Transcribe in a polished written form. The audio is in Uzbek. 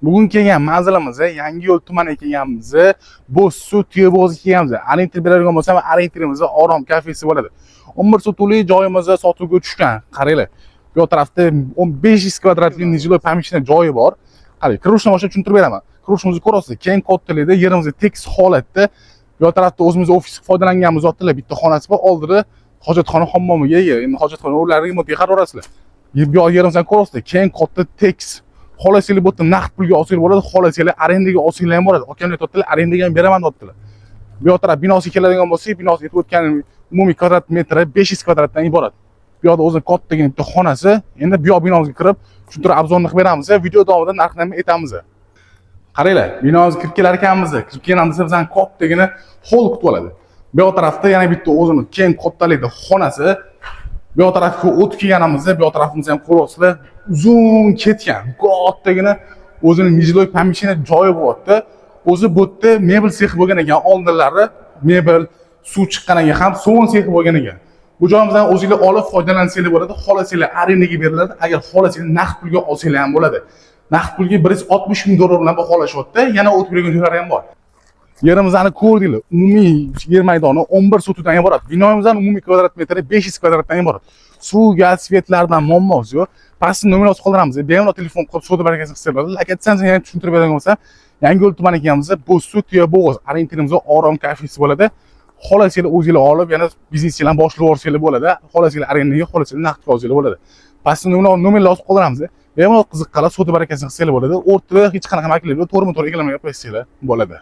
Bugun kelgan manzilimiz Yangiyo'l tumaniga kelganmiz. Bu sut Yo'lbo'g'izga kelganmiz. Orientir beradigan bo'lsam, orientirimizda Orom kafesi bo'ladi. 11 sotuvli joyimiz sotuvga tushgan. Qaranglar. Bu tarafda 1500 kvadratli nijiloy помещение joyi bor. Qarang, kirishni boshqa tushuntirib beraman. Kirishimizni ko'rasiz, keng kattalikda, yerimiz tekis holatda. Bu tarafda o'zimiz ofis foydalanganmiz zotlar bitta xonasi bor, oldida hojatxona hammomiga ega. Endi hojatxona o'rlariga remontga qarorasizlar. Bu yerimizdan ko'rasiz, keng katta tekis. Xolasinglar bu yerda naqd pulga olsanglar bo'ladi, xolasinglar arendaga olsanglar ham bo'ladi. Okamlar aytdilar, arendaga ham beraman deyaptilar. Bu taraf binosiga keladigan bo'lsak, binosi aytib o'tgan umumiy kvadrat metri 500 kvadratdan iborat. Bu yoqda o'zining kattagina bitta xonasi. Endi bu yoq binomizga kirib, tushuntirib obzorni qilib beramiz. Video davomida narxni aytamiz. Qaranglar, binomizga kirib kelar ekanmiz. Kirib kelganimizda bizning kattagina hol kutib oladi. Bu tarafda yana bitta o'zining keng kattalikda xonasi. Bu tarafga o'tib kelganimizda, bu tarafimiz ham ko'rasizlar, uzun ketgan, kattagina o'zining nijiloy помещение joyi bo'lyapti. O'zi bu yerda mebel sexi bo'lgan ekan, oldinlari mebel, suv chiqqaniga ham sovun sexi bo'lgan ekan. Bu joyimizdan o'zingizlar olib foydalansanglar bo'ladi, xohlasanglar arendaga beriladi, agar xohlasanglar naqd pulga olsanglar ham bo'ladi. Naqd pulga 160 ming dollar bilan baholashyapti, yana o'tib yurgan joylari ham bor. Yerimizni ko'rdinglar, umumiy yer maydoni 11 sotuvdan iborat. Binoimizdan umumiy kvadrat metri 500 kvadratdan iborat. Suv, gaz, svetlardan muammosi yo'q. Pastda nomerimizni qoldiramiz. Bemalol telefon qilib savdo barakasini qilsa bo'ladi. Lokatsiyani ham tushuntirib beradigan bo'lsam, Yangiyo'l tumaniga kelganmiz. Bu sut Yo'lbo'g'iz orientirimizda Orom kafesi bo'ladi. Xohlasanglar o'zingizlar olib, yana biznesinglarni boshlab yuborsanglar bo'ladi. Xohlasanglar arendaga, xohlasanglar naqdga olsanglar bo'ladi. Pastda nomerlarni yozib qoldiramiz. Bemalol qiziqqanlar savdo barakasini qilsa bo'ladi. O'rtada hech qanaqa makiyalar yo'q, to'g'rimi-to'g'ri egalamaga qo'ysanglar bo'ladi.